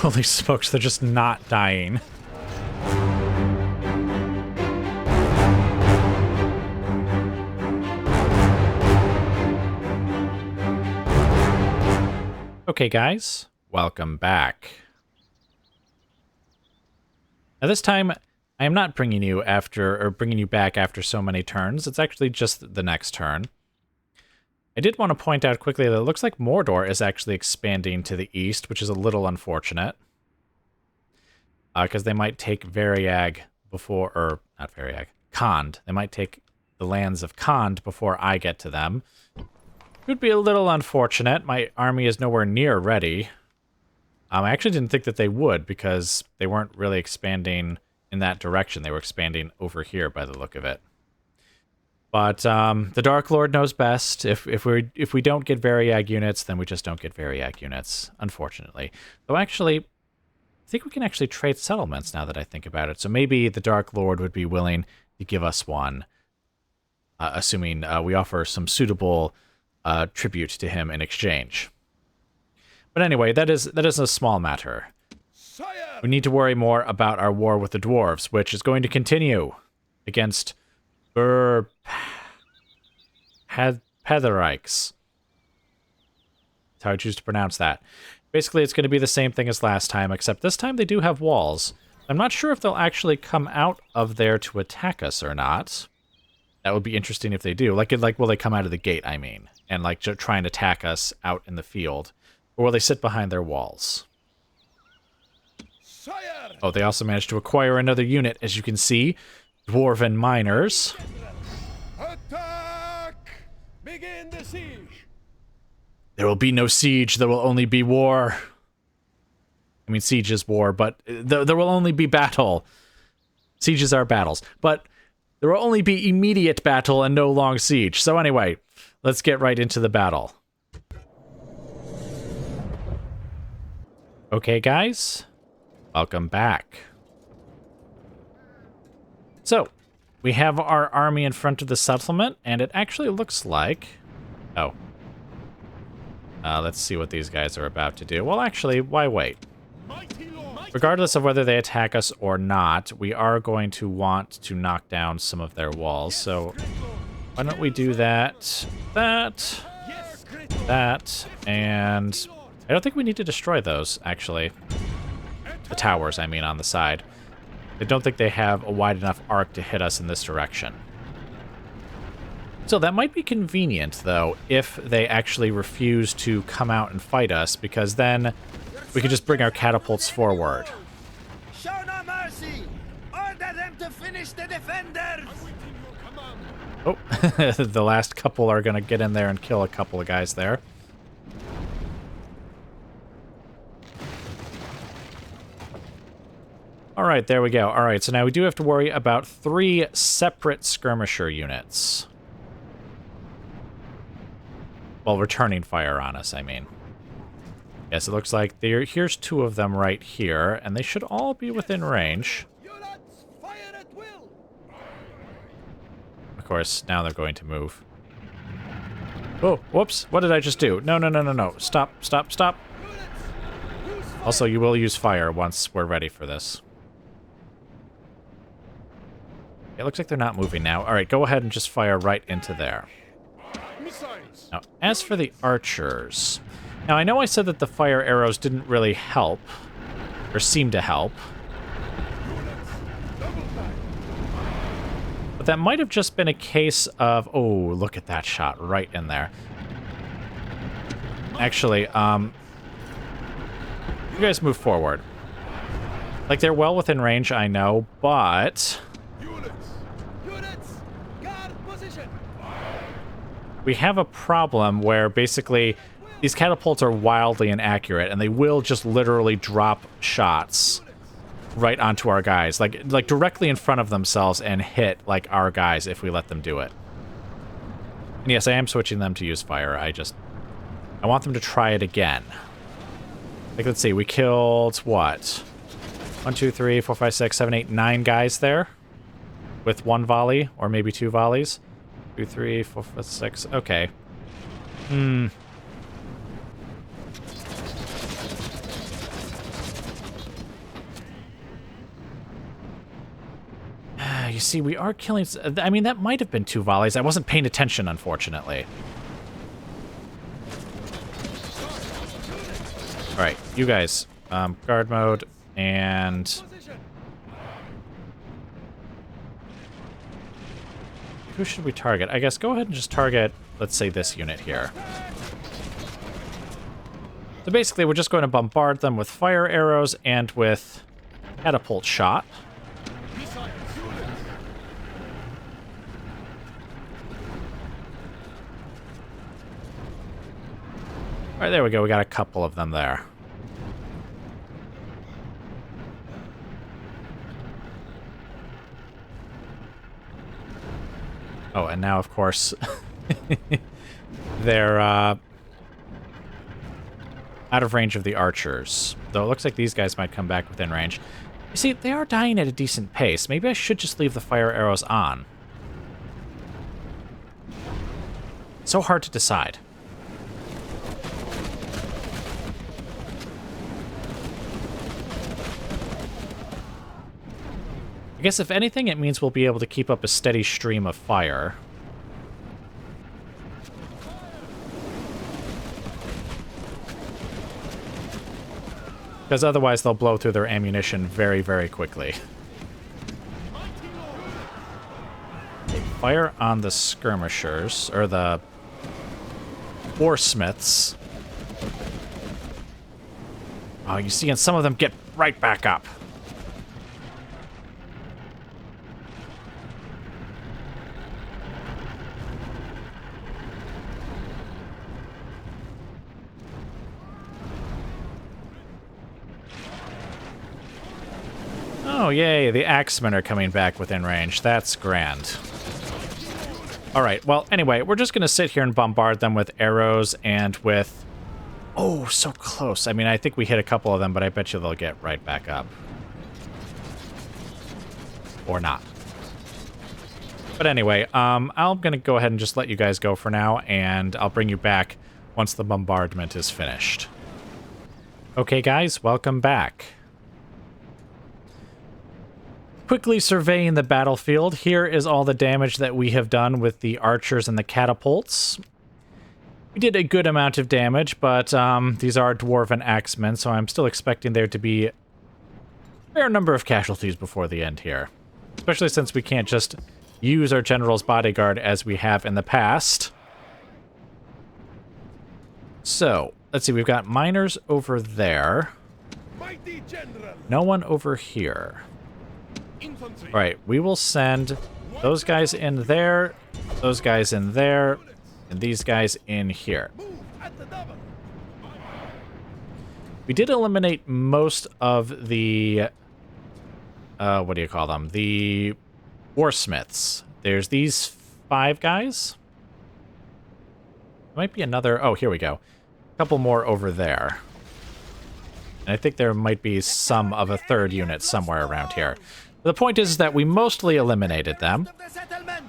Holy smokes, they're just not dying. Okay, guys, welcome back. Now this time, I am not bringing you back after so many turns. It's actually just the next turn. I did want to point out quickly that it looks like Mordor is actually expanding to the east, which is a little unfortunate. Because they might take Variag before, or not Variag, Khand. They might take the lands of Khand before I get to them. It would be a little unfortunate. My army is nowhere near ready. I actually didn't think that they would, because they weren't really expanding in that direction. They were expanding over here by the look of it. But the Dark Lord knows best. If we don't get Variag units, then we just don't get Variag units, unfortunately. Though actually, I think we can actually trade settlements now that I think about it. So maybe the Dark Lord would be willing to give us one, assuming we offer some suitable tribute to him in exchange. But anyway, that is a small matter. Sire! We need to worry more about our war with the dwarves, which is going to continue against Burh Padareiks. That's how I choose to pronounce that. Basically, it's going to be the same thing as last time, except this time they do have walls. I'm not sure if they'll actually come out of there to attack us or not. That would be interesting if they do. Like, will they come out of the gate, I mean, and like try and attack us out in the field, or will they sit behind their walls? Sire! Oh, they also managed to acquire another unit, as you can see, dwarven miners. Attack! Begin the siege. There will be no siege. There will only be war. I mean, siege is war, but there will only be battle. Sieges are battles, but there will only be immediate battle and no long siege. So anyway, let's get right into the battle. Okay, guys, welcome back. So, we have our army in front of the settlement, and it actually looks like... Oh. Let's see what these guys are about to do. Well, actually, why wait? Regardless of whether they attack us or not, we are going to want to knock down some of their walls. So why don't we do that, that, and I don't think we need to destroy those, actually. The towers, I mean, on the side. I don't think they have a wide enough arc to hit us in this direction. So that might be convenient, though, if they actually refuse to come out and fight us, because then we could just bring our catapults forward. Show no mercy! Order them to finish the defenders! Oh, the last couple are going to get in there and kill a couple of guys there. All right, there we go. All right, so now we do have to worry about 3 separate skirmisher units. Well, returning fire on us, I mean. Yes, it looks like here's 2 of them right here, and they should all be within range. Of course, now they're going to move. Oh, whoops, what did I just do? No, no, no, no, no. Stop, stop, stop. Also, you will use fire once we're ready for this. It looks like they're not moving now. All right, go ahead and just fire right into there. Now, as for the archers... Now, I know I said that the fire arrows didn't really help, or seem to help. But that might have just been a case of... Oh, look at that shot right in there. Actually, you guys move forward. Like, they're well within range, I know, but... We have a problem where basically these catapults are wildly inaccurate, and they will just literally drop shots right onto our guys, like directly in front of themselves, and hit like our guys if we let them do it. And yes, I am switching them to use fire. I want them to try it again. Like, let's see, we killed what? 1, 2, 3, 4, 5, 6, 7, 8, 9 guys there with 1 volley, or maybe 2 volleys. 2, 3, 4, 5, 6. Okay. You see, we are killing... I mean, that might have been 2 volleys. I wasn't paying attention, unfortunately. All right, you guys. Guard mode, and... who should we target? I guess go ahead and just target, let's say, this unit here. So basically, we're just going to bombard them with fire arrows and with catapult shot. All right, there we go. We got a couple of them there. Oh, and now, of course, they're out of range of the archers. Though it looks like these guys might come back within range. You see, they are dying at a decent pace. Maybe I should just leave the fire arrows on. So hard to decide. I guess if anything, it means we'll be able to keep up a steady stream of fire. Because otherwise they'll blow through their ammunition very, very quickly. Fire on the skirmishers, or the warsmiths. Oh, you see, and some of them get right back up. Oh, yay, the axemen are coming back within range. That's grand. Alright, well, anyway, we're just going to sit here and bombard them with arrows and with... oh, so close. I mean, I think we hit a couple of them, but I bet you they'll get right back up. Or not. But anyway, I'm going to go ahead and just let you guys go for now, and I'll bring you back once the bombardment is finished. Okay, guys, welcome back. Quickly surveying the battlefield, here is all the damage that we have done with the archers and the catapults. We did a good amount of damage, but these are dwarven axemen, so I'm still expecting there to be a fair number of casualties before the end here. Especially since we can't just use our general's bodyguard as we have in the past. So, let's see, we've got miners over there. No one over here. Alright, we will send those guys in there, those guys in there, and these guys in here. We did eliminate most of the, what do you call them? The warsmiths. There's these 5 guys. There might be another, oh, here we go. A couple more over there. And I think there might be some of a 3rd unit somewhere around here. The point is that we mostly eliminated them,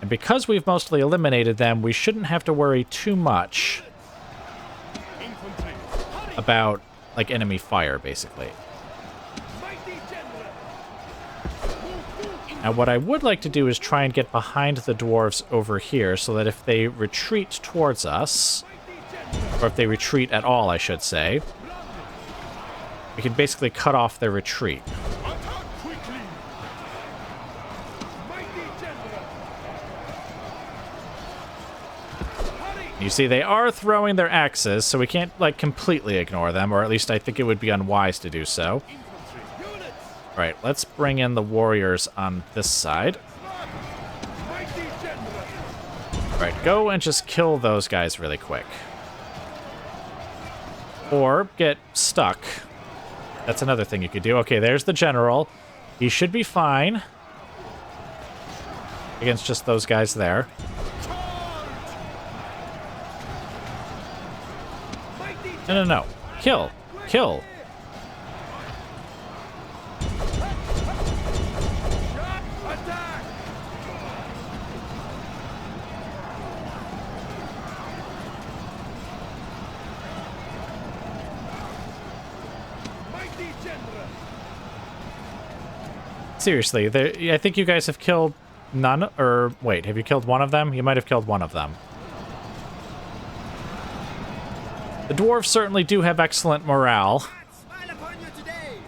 and because we've mostly eliminated them, we shouldn't have to worry too much about, like, enemy fire, basically. Now, what I would like to do is try and get behind the dwarves over here, so that if they retreat towards us, or if they retreat at all, I should say, we can basically cut off their retreat. You see, they are throwing their axes, so we can't, like, completely ignore them, or at least I think it would be unwise to do so. Alright, let's bring in the warriors on this side. Alright, go and just kill those guys really quick. Or get stuck. That's another thing you could do. Okay, there's the general. He should be fine against just those guys there. No, no, no. Kill. Kill. Seriously, I think you guys have killed none, or wait, have you killed one of them? You might have killed one of them. The dwarves certainly do have excellent morale. Smile upon you today.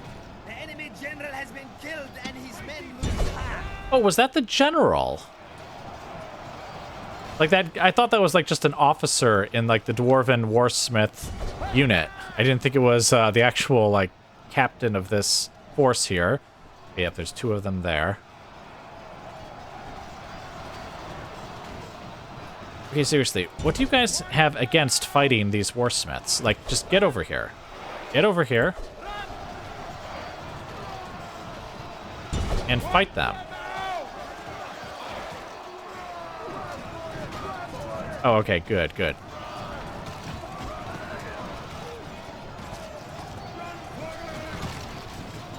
The enemy general has been killed and his men lose heart. Oh, was that the general? Like that, I thought that was like just an officer in like the dwarven warsmith unit. I didn't think it was the actual like captain of this force here. Yep, there's 2 of them there. Okay, seriously, what do you guys have against fighting these warsmiths? Like, just get over here. Get over here. And fight them. Oh, okay, good, good.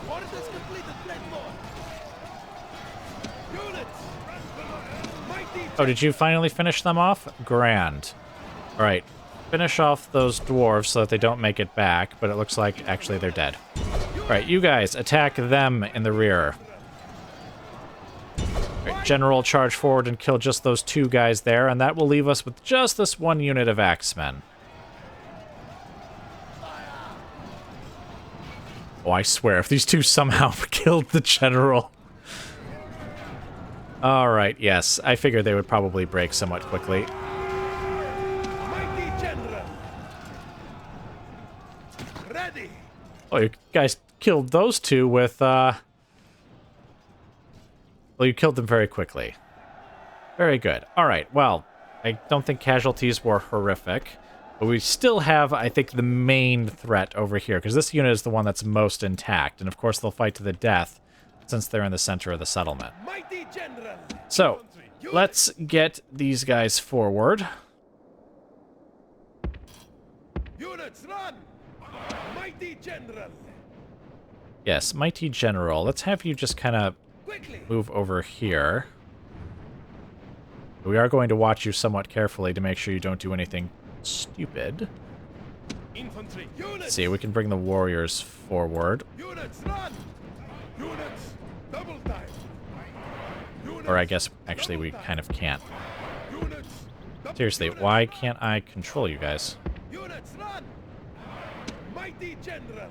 Orders completed, Dreadlord. Units! Mighty Oh, did you finally finish them off? Grand. All right, finish off those dwarves so that they don't make it back, but it looks like actually they're dead. All right, you guys, attack them in the rear. All right, General, charge forward and kill just those 2 guys there, and that will leave us with just this 1 unit of axemen. Oh, I swear, if these 2 somehow killed the general. All right, yes, I figured they would probably break somewhat quickly. Mighty General! Ready! Oh, you guys killed those 2 with, well, you killed them very quickly. Very good. All right, well, I don't think casualties were horrific, but we still have, I think, the main threat over here, because this unit is the one that's most intact, and of course they'll fight to the death since they're in the center of the settlement. Mighty General! So, let's get these guys forward. Units, run! Mighty General! Yes, Mighty General. Let's have you just kind of Quickly! move over here. We are going to watch you somewhat carefully to make sure you don't do anything stupid. Infantry! Let's Units! see, we can bring the warriors forward. Units, run! Units, double time! Units, Or I guess, actually, we kind of can't. Units, double Seriously, units, why can't I control you guys? Units, run! Mighty General!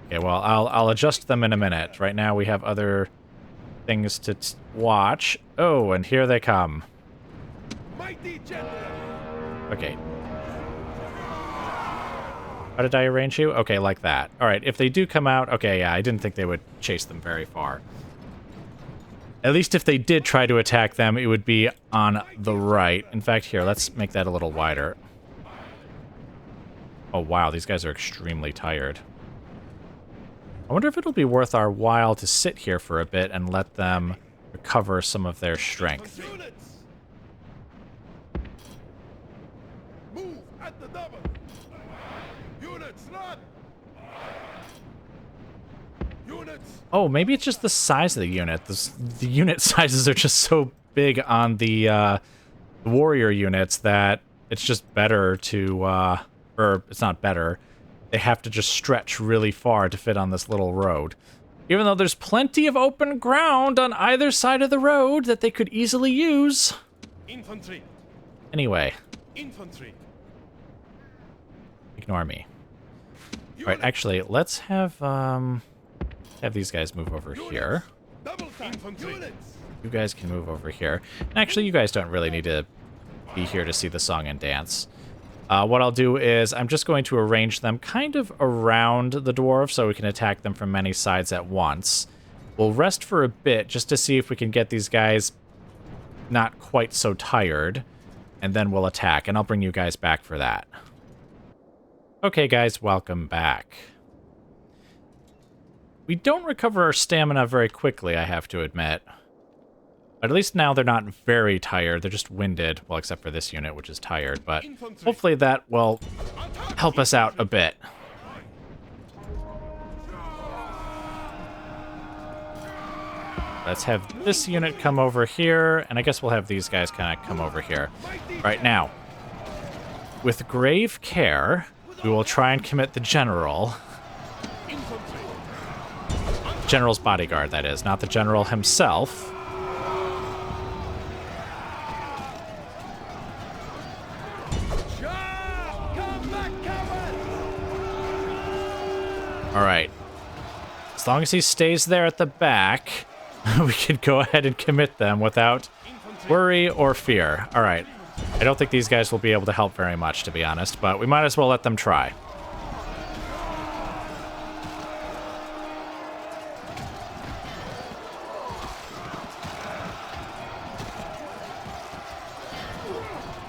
Okay, well, I'll adjust them in a minute. Right now, we have other things to watch. Oh, and here they come. Mighty General! Okay. How did I arrange you? Okay, like that. All right, if they do come out... Okay, yeah, I didn't think they would chase them very far. At least if they did try to attack them, it would be on the right. In fact, here, let's make that a little wider. Oh, wow, these guys are extremely tired. I wonder if it'll be worth our while to sit here for a bit and let them recover some of their strength. Units! Move at the double! Units, run! Units! Oh, maybe it's just the size of the unit. The unit sizes are just so big on the warrior units that it's just better to, or it's not better. They have to just stretch really far to fit on this little road. Even though there's plenty of open ground on either side of the road that they could easily use. Infantry! Anyway, Infantry! ignore me. All right, actually, let's have these guys move over here. Double time! Infantry! Units! You guys can move over here. And actually, you guys don't really need to be here to see the song and dance. What I'll do is I'm just going to arrange them kind of around the dwarves so we can attack them from many sides at once. We'll rest for a bit just to see if we can get these guys not quite so tired, and then we'll attack, and I'll bring you guys back for that. Okay, guys, welcome back. We don't recover our stamina very quickly, I have to admit. But at least now they're not very tired. They're just winded. Well, except for this unit, which is tired. But hopefully that will help us out a bit. Let's have this unit come over here. And I guess we'll have these guys kind of come over here. Right now, with grave care, we will try and commit the general. General's bodyguard, that is. Not the general himself. As long as he stays there at the back, we can go ahead and commit them without worry or fear. All right. I don't think these guys will be able to help very much, to be honest, but we might as well let them try.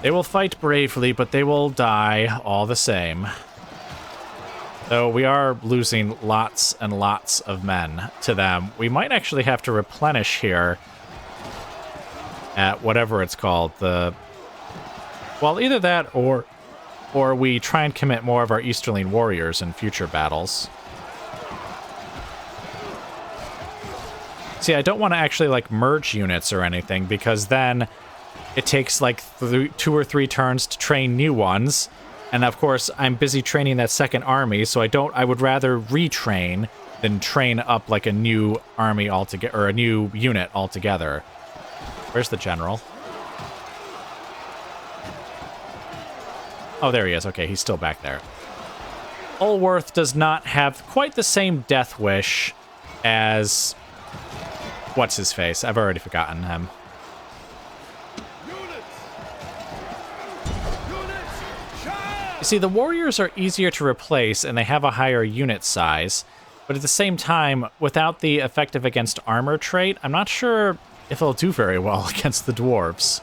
They will fight bravely, but they will die all the same. Though we are losing lots and lots of men to them. We might actually have to replenish here at whatever it's called. Well, either that or we try and commit more of our Easterling warriors in future battles. See, I don't want to actually like merge units or anything, because then it takes like 2 or 3 turns to train new ones. And of course, I'm busy training that second army, so I would rather retrain than train up like a new army altogether, or a new unit altogether. Where's the general? Oh, there he is. Okay, he's still back there. Ulworth does not have quite the same death wish as... what's his face? I've already forgotten him. You see, the warriors are easier to replace and they have a higher unit size, but at the same time, without the effective against armor trait, I'm not sure if it'll do very well against the dwarves.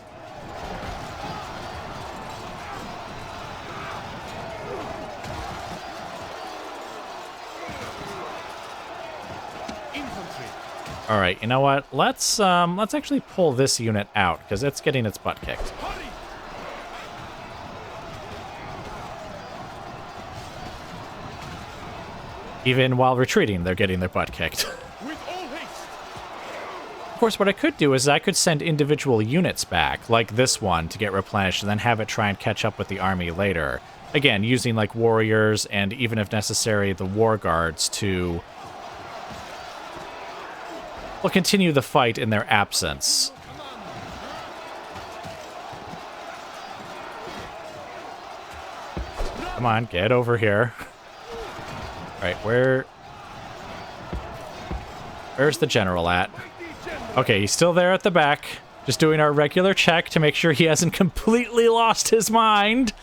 All right, you know what? Let's actually pull this unit out because it's getting its butt kicked. Even while retreating, they're getting their butt kicked. Of course, what I could do is I could send individual units back, like this one, to get replenished, and then have it try and catch up with the army later. Again, using like warriors and even if necessary, the war guards to... will continue the fight in their absence. Come on, get over here. Alright, where's the general at? Okay, he's still there at the back. Just doing our regular check to make sure he hasn't completely lost his mind.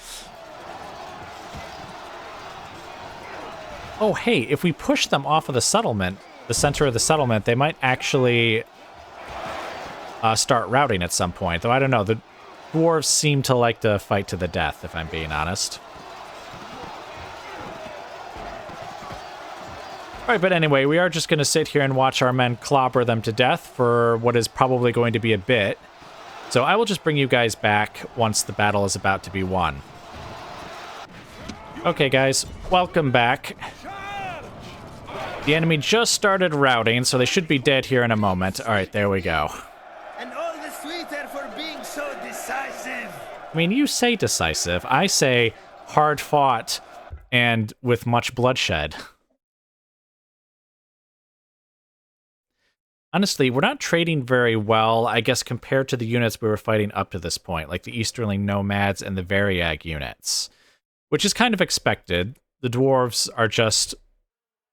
Oh, hey, if we push them off of the settlement, the center of the settlement, they might actually start routing at some point. Though I don't know, the dwarves seem to like to fight to the death, if I'm being honest. Alright, but anyway, we are just going to sit here and watch our men clobber them to death for what is probably going to be a bit. So I will just bring you guys back once the battle is about to be won. Okay, guys, welcome back. The enemy just started routing, so they should be dead here in a moment. Alright, there we go. And all the sweeter for being so decisive. I mean, you say decisive. I say hard fought and with much bloodshed. Honestly, we're not trading very well, I guess, compared to the units we were fighting up to this point, like the Easterling Nomads and the Variag units, which is kind of expected. The dwarves are just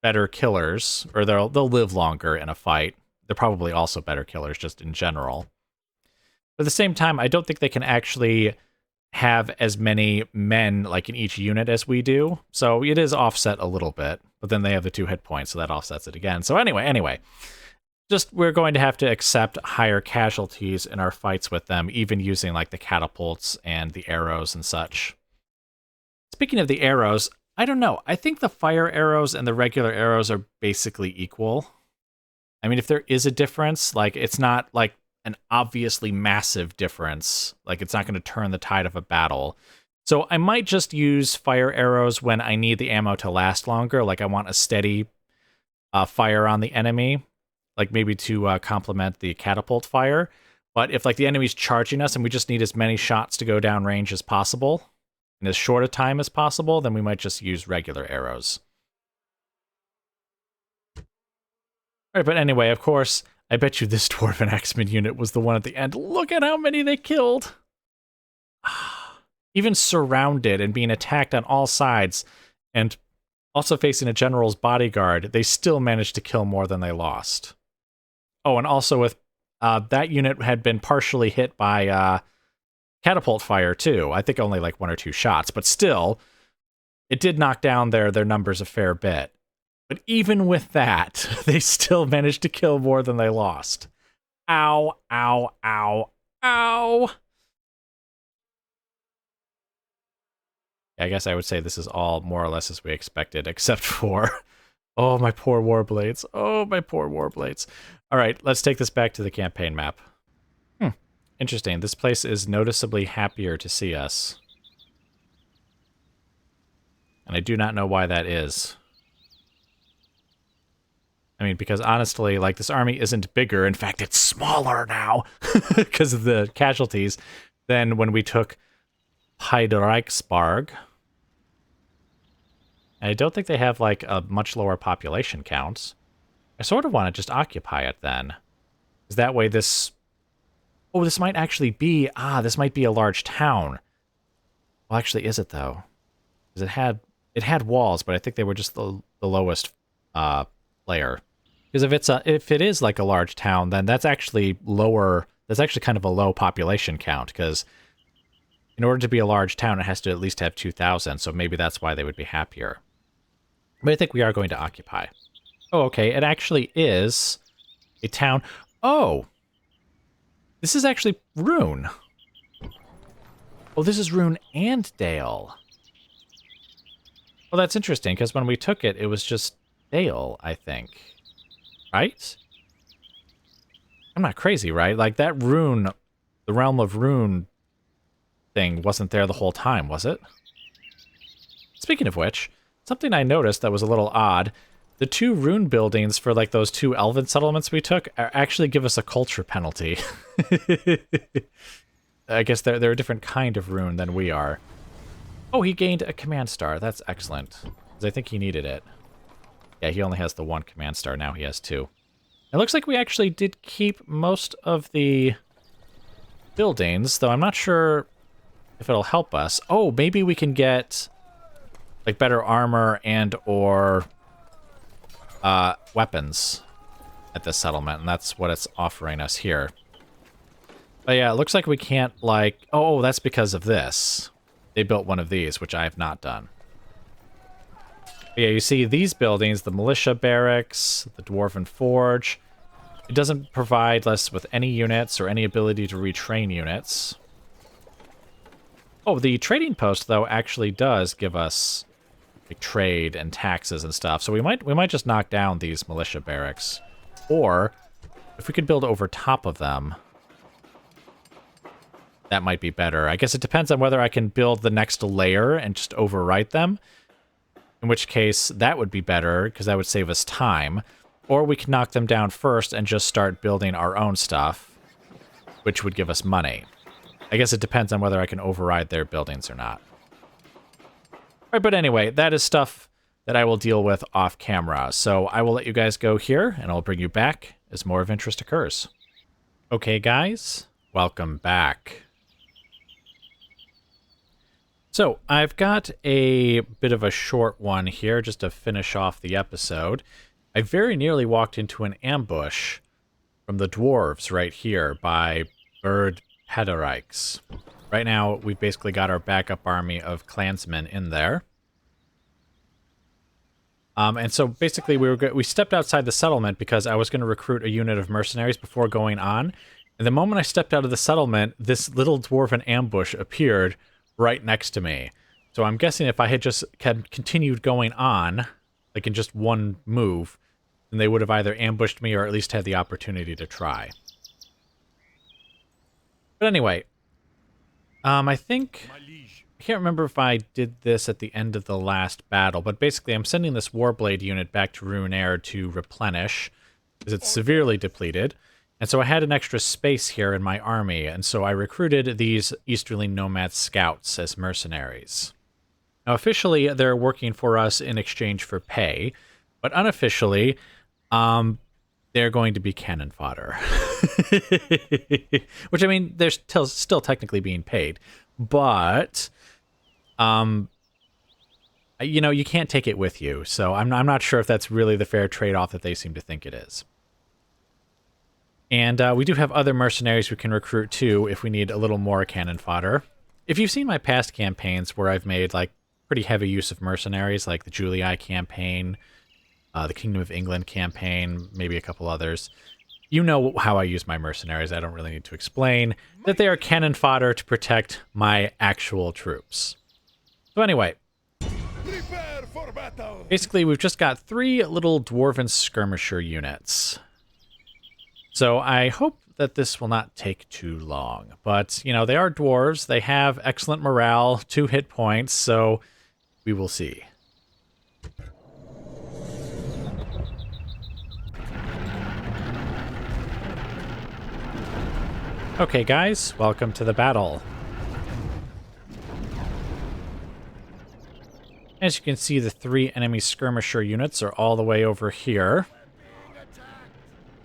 better killers, or they'll live longer in a fight. They're probably also better killers just in general. But at the same time, I don't think they can actually have as many men like in each unit as we do, so it is offset a little bit, but then they have the 2 hit points, so that offsets it again. So anyway. Just, we're going to have to accept higher casualties in our fights with them, even using, like, the catapults and the arrows and such. Speaking of the arrows, I don't know. I think the fire arrows and the regular arrows are basically equal. I mean, if there is a difference, like, it's not, like, an obviously massive difference. Like, it's not going to turn the tide of a battle. So I might just use fire arrows when I need the ammo to last longer. Like, I want a steady fire on the enemy. Like maybe to complement the catapult fire. But if like the enemy's charging us and we just need as many shots to go down range as possible, in as short a time as possible, then we might just use regular arrows. Alright, but anyway, of course, I bet you this Dwarven X-Men unit was the one at the end. Look at how many they killed! Even surrounded and being attacked on all sides, and Also facing a general's bodyguard, they still managed to kill more than they lost. Oh, and also with that unit had been partially hit by catapult fire too. I think only like 1 or 2 shots, but still, it did knock down their numbers a fair bit. But even with that, they still managed to kill more than they lost. Ow, ow, ow, ow! I guess I would say this is all more or less as we expected, except for... Oh, my poor Warblades. Oh, my poor Warblades. All right, let's take this back to the campaign map. Interesting. This place is noticeably happier to see us. And I do not know why that is. I mean, because honestly, like, this army isn't bigger. In fact, it's smaller now because of the casualties than when we took Padareiks. I don't think they have, like, a much lower population count. I sort of want to just occupy it, then. Because that way this... Oh, this might actually be... this might be a large town. Well, actually, is it, though? Because it had walls, but I think they were just the lowest layer. Because if it is, like, a large town, then that's actually lower... That's actually kind of a low population count, because in order to be a large town, it has to at least have 2,000, so maybe that's why they would be happier. But I think we are going to occupy. Oh, okay, it actually is a town. Oh! This is actually Rhun. Oh, this is Rhun and Dale. Well, that's interesting, because when we took it, it was just Dale, I think. Right? I'm not crazy, right? Like, that Rhun, the Realm of Rhun thing wasn't there the whole time, was it? Speaking of which, something I noticed that was a little odd, the 2 Rhun buildings for, like, those 2 elven settlements we took actually give us a culture penalty. I guess they're a different kind of Rhun than we are. Oh, he gained a command star. That's excellent. Because I think he needed it. Yeah, he only has the 1 command star. Now he has 2. It looks like we actually did keep most of the buildings, though I'm not sure if it'll help us. Oh, maybe we can get, like, better armor and or weapons at this settlement, and that's what it's offering us here. But yeah, it looks like we can't, like... Oh, that's because of this. They built one of these, which I have not done. But yeah, you see these buildings, the militia barracks, the dwarven forge. It doesn't provide us with any units or any ability to retrain units. Oh, the trading post, though, actually does give us, like, trade and taxes and stuff. So we might just knock down these militia barracks. Or, if we could build over top of them, that might be better. I guess it depends on whether I can build the next layer and just overwrite them. In which case, that would be better, because that would save us time. Or we can knock them down first and just start building our own stuff, which would give us money. I guess it depends on whether I can override their buildings or not. Alright, but anyway, that is stuff that I will deal with off camera. So I will let you guys go here, and I'll bring you back as more of interest occurs. Okay, guys, welcome back. So, I've got a bit of a short one here, just to finish off the episode. I very nearly walked into an ambush from the dwarves right here by Burh Padareiks. Right now, we've basically got our backup army of clansmen in there. And so basically we stepped outside the settlement because I was going to recruit a unit of mercenaries before going on. And the moment I stepped out of the settlement, this little dwarven ambush appeared right next to me. So I'm guessing if I had just continued going on, like in just one move, then they would have either ambushed me or at least had the opportunity to try. But anyway, I think... I can't remember if I did this at the end of the last battle, but basically I'm sending this Warblade unit back to Rhun to replenish, because it's severely depleted. And so I had an extra space here in my army, and so I recruited these Easterly Nomad Scouts as mercenaries. Now, officially, they're working for us in exchange for pay, but unofficially, they're going to be cannon fodder. Which, I mean, they're still technically being paid, but You know, you can't take it with you, so I'm not sure if that's really the fair trade-off that they seem to think it is. And we do have other mercenaries we can recruit too if we need a little more cannon fodder. If you've seen my past campaigns where I've made like pretty heavy use of mercenaries, like the Julii campaign, the Kingdom of England campaign, maybe a couple others, you know how I use my mercenaries. I don't really need to explain that they are cannon fodder to protect my actual troops. So anyway, Prepare for battle. basically we've just got 3 little dwarven skirmisher units. So I hope that this will not take too long. But, you know, they are dwarves. They have excellent morale, 2 hit points, so we will see. Okay, guys, welcome to the battle. As you can see, the 3 enemy skirmisher units are all the way over here.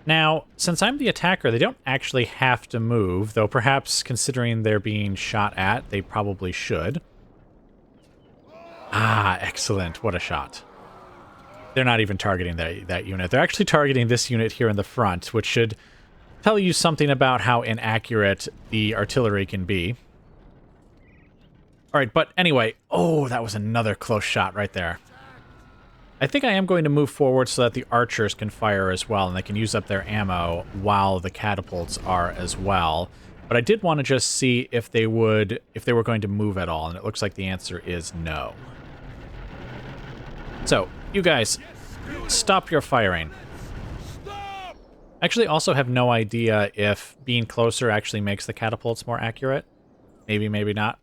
Now, since I'm the attacker, they don't actually have to move, though perhaps considering they're being shot at, they probably should. Ah, excellent. What a shot. They're not even targeting that unit. They're actually targeting this unit here in the front, which should tell you something about how inaccurate the artillery can be. All right, but anyway, oh, that was another close shot right there. I think I am going to move forward so that the archers can fire as well, and they can use up their ammo while the catapults are as well. But I did want to just see if they were going to move at all, and it looks like the answer is no. So, you guys, stop your firing. Stop! Actually, also have no idea if being closer actually makes the catapults more accurate. Maybe, maybe not.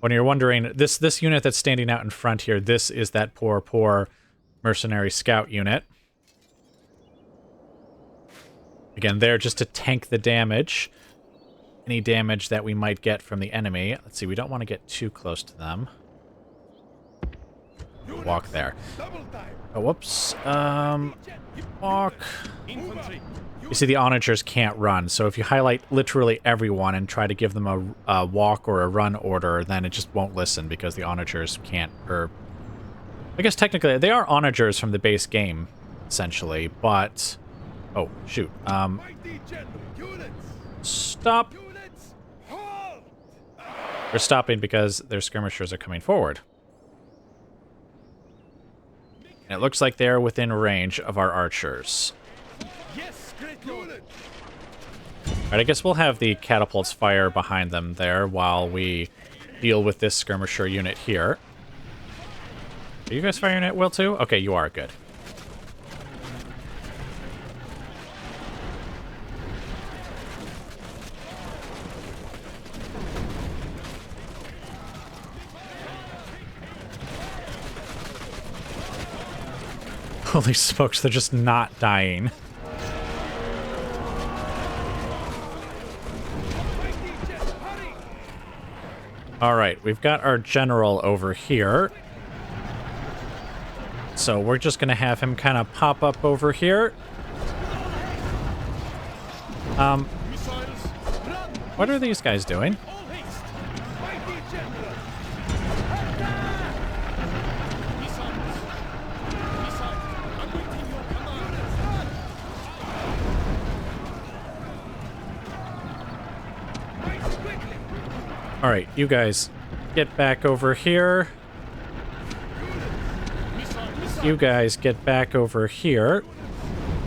When you're wondering, this unit that's standing out in front here, this is that poor mercenary scout unit. Again, there just to tank the damage. Any damage that we might get from the enemy. Let's see, we don't want to get too close to them. Walk there. Double time. Oh, whoops. Walk. Infantry. You see, the onagers can't run, so if you highlight literally everyone and try to give them a walk or a run order, then it just won't listen because the onagers can't, or... I guess technically, they are onagers from the base game, essentially, but... Oh, shoot. Mighty general. Units. Stop! Units. Halt! They're stopping because their skirmishers are coming forward. And it looks like they're within range of our archers. Yes, great lord. Alright, I guess we'll have the catapults fire behind them there while we deal with this skirmisher unit here. Are you guys firing at will too? Okay, you are. Good. Holy smokes, they're just not dying. Alright, we've got our general over here. So we're just going to have him kind of pop up over here. Missiles. Run. What are these guys doing? All haste. Mighty general. Missiles. Missiles. Awaiting your command. Might quickly. Alright, you guys get back over here. You guys get back over here.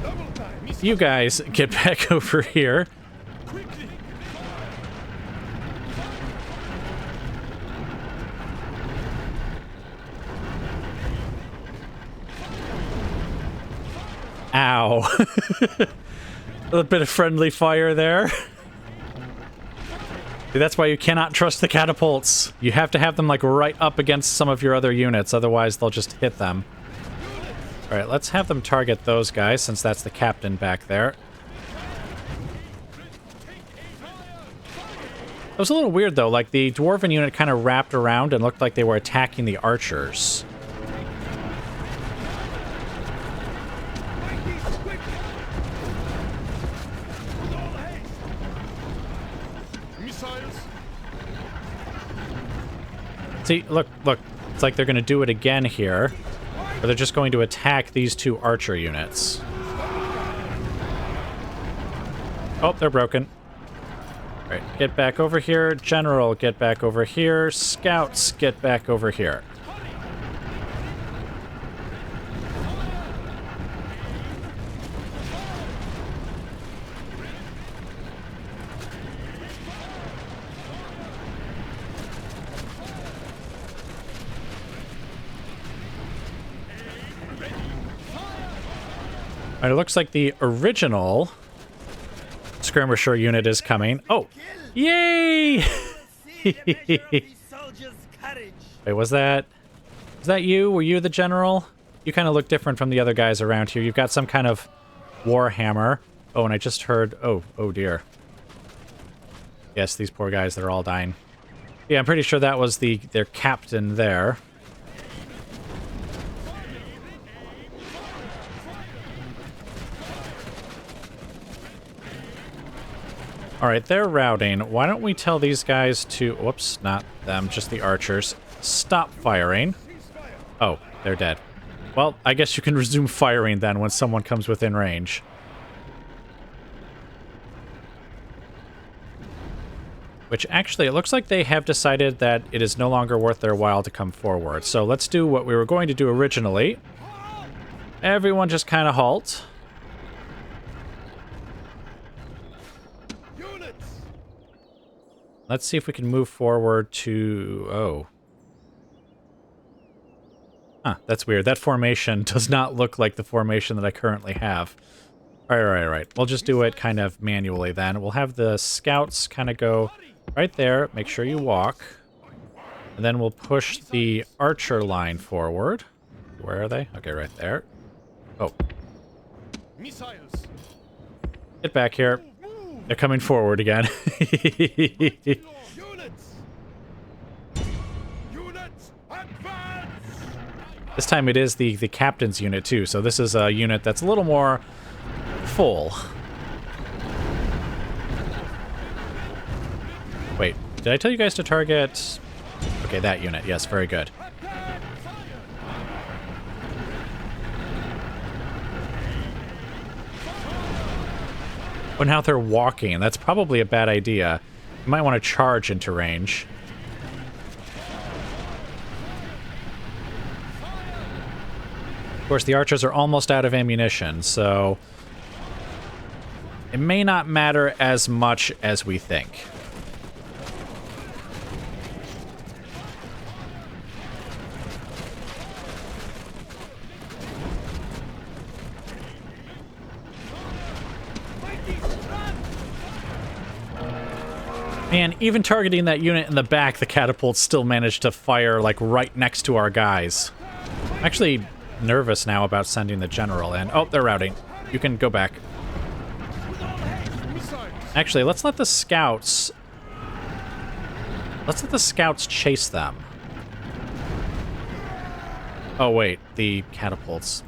Double time. You guys get back over here. Quickly. Ow. A little bit of friendly fire there. That's why you cannot trust the catapults. You have to have them like right up against some of your other units, otherwise they'll just hit them. Alright, let's have them target those guys, since that's the captain back there. It was a little weird, though. Like, the dwarven unit kind of wrapped around and looked like they were attacking the archers. Missiles. See, look. It's like they're going to do it again here, or they're just going to attack these two archer units. Oh, they're broken. All right, get back over here. General, get back over here. Scouts, get back over here. All right, it looks like the original skirmisher unit is coming. Oh, yay! See the measure of these soldiers' courage. Wait, was that you? Were you the general? You kind of look different from the other guys around here. You've got some kind of war hammer. Oh, and I just heard... Oh dear. Yes, these poor guys, they're all dying. Yeah, I'm pretty sure that was their captain there. Alright, they're routing. Why don't we tell these guys to... Whoops, not them, just the archers. Stop firing. Oh, they're dead. Well, I guess you can resume firing then when someone comes within range. Which actually, it looks like they have decided that it is no longer worth their while to come forward. So let's do what we were going to do originally. Everyone just kind of halt. Let's see if we can move forward to... Oh. Huh, that's weird. That formation does not look like the formation that I currently have. Alright. We'll just do it kind of manually then. We'll have the scouts kind of go right there. Make sure you walk. And then we'll push the archer line forward. Where are they? Okay, right there. Oh. Missiles. Get back here. They're coming forward again. Units. Advance. This time it is the captain's unit too, so this is a unit that's a little more full. Wait, did I tell you guys to target... Okay, that unit. Yes, very good. But now they're walking. That's probably a bad idea. You might want to charge into range. Of course, the archers are almost out of ammunition, so it may not matter as much as we think. Man, even targeting that unit in the back, the catapults still managed to fire, like, right next to our guys. I'm actually nervous now about sending the general in. Oh, they're routing. You can go back. Actually, let's let the scouts... Let's let the scouts chase them. Oh, wait. The catapults.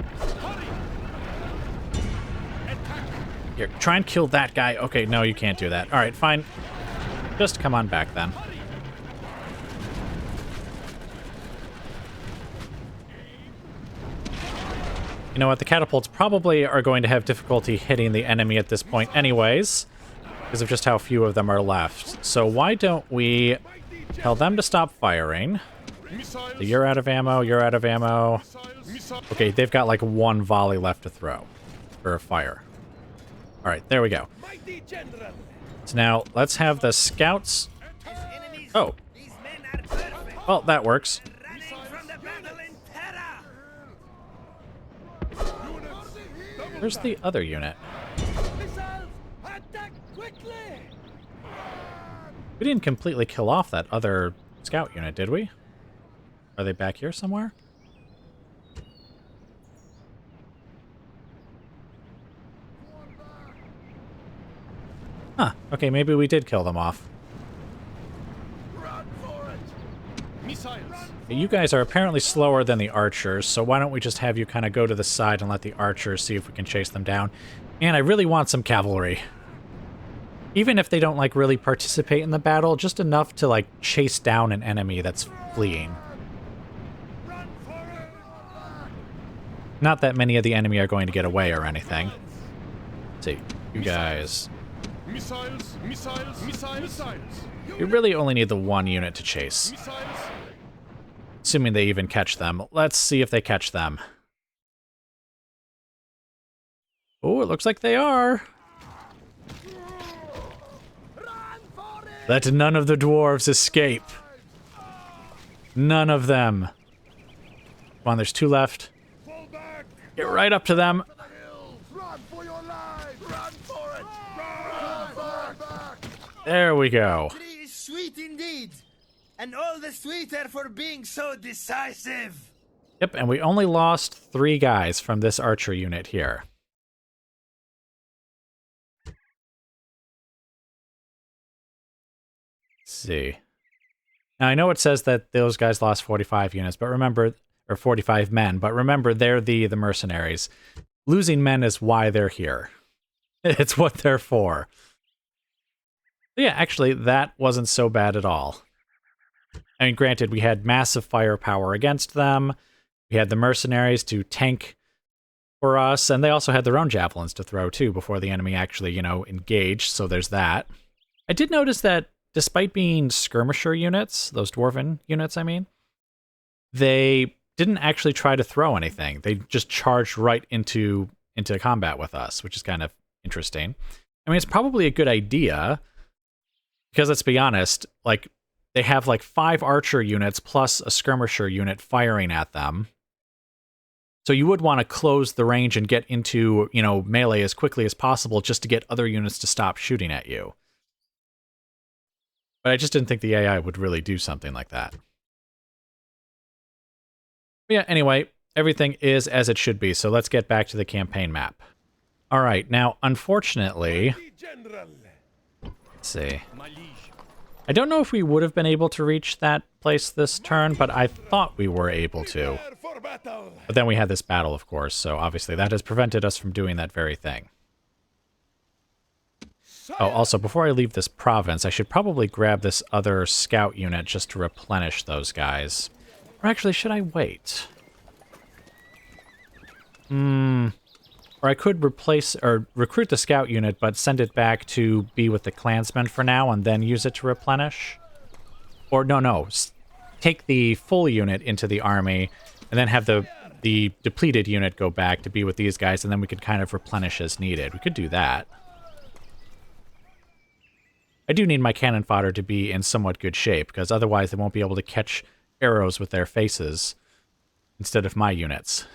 Here, try and kill that guy. Okay, no, you can't do that. Alright, fine. Just come on back, then. You know what? The catapults probably are going to have difficulty hitting the enemy at this point anyways, because of just how few of them are left. So why don't we tell them to stop firing? So you're out of ammo, you're out of ammo. Okay, they've got like one volley left to throw for a fire. Alright, there we go. So now, let's have the scouts... Oh. Well, that works. Where's the other unit? We didn't completely kill off that other scout unit, did we? Are they back here somewhere? Huh, okay, maybe we did kill them off. You guys are apparently slower than the archers, so why don't we just have you kind of go to the side and let the archers see if we can chase them down. And I really want some cavalry. Even if they don't, like, really participate in the battle, just enough to, like, chase down an enemy that's fleeing. Not that many of the enemy are going to get away or anything. Let's see, you guys. Missiles, missiles, missiles, missiles. You really only need the one unit to chase. Missiles. Assuming they even catch them. Let's see if they catch them. Oh, it looks like they are. Let none of the dwarves escape. None of them. Come on, there's 2 left. Fall back. Get right up to them. Run for your lives. Run for it. Run back. There we go. Victory is sweet indeed, and all the sweeter for being so decisive. Yep, and we only lost 3 guys from this archer unit here. Let's see. Now, I know it says that those guys lost 45 units, but remember, or 45 men, but remember, they're the mercenaries. Losing men is why they're here. It's what they're for. But yeah, actually, that wasn't so bad at all. I mean, granted, we had massive firepower against them. We had the mercenaries to tank for us, and they also had their own javelins to throw, too, before the enemy actually, engaged, so there's that. I did notice that despite being skirmisher units, those dwarven units, I mean, they didn't actually try to throw anything. They just charged right into combat with us, which is kind of interesting. I mean, it's probably a good idea, because let's be honest, like, they have like 5 archer units plus a skirmisher unit firing at them. So you would want to close the range and get into, melee as quickly as possible just to get other units to stop shooting at you. But I just didn't think the AI would really do something like that. But yeah, anyway, everything is as it should be, so let's get back to the campaign map. All right, now, unfortunately, General. let's see. My liege. I don't know if we would have been able to reach that place this turn, but I thought we were able to. Prepare for battle. But then we had this battle, of course, so obviously that has prevented us from doing that very thing. Oh, also, before I leave this province, I should probably grab this other scout unit just to replenish those guys. Or actually, should I wait? Or I could replace, or recruit the scout unit, but send it back to be with the clansmen for now, and then use it to replenish? Or, no. Take the full unit into the army, and then have the depleted unit go back to be with these guys, and then we could kind of replenish as needed. We could do that. I do need my cannon fodder to be in somewhat good shape, because otherwise they won't be able to catch arrows with their faces instead of my units.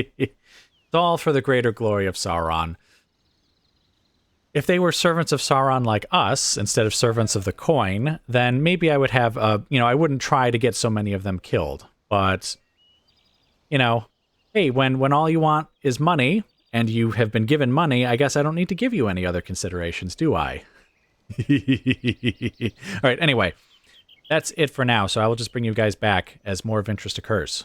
It's all for the greater glory of Sauron. If they were servants of Sauron like us, instead of servants of the coin, then maybe I would have, I wouldn't try to get so many of them killed. But, hey, when all you want is money, and you have been given money, I guess I don't need to give you any other considerations, do I? All right, anyway, that's it for now, so I will just bring you guys back as more of interest occurs.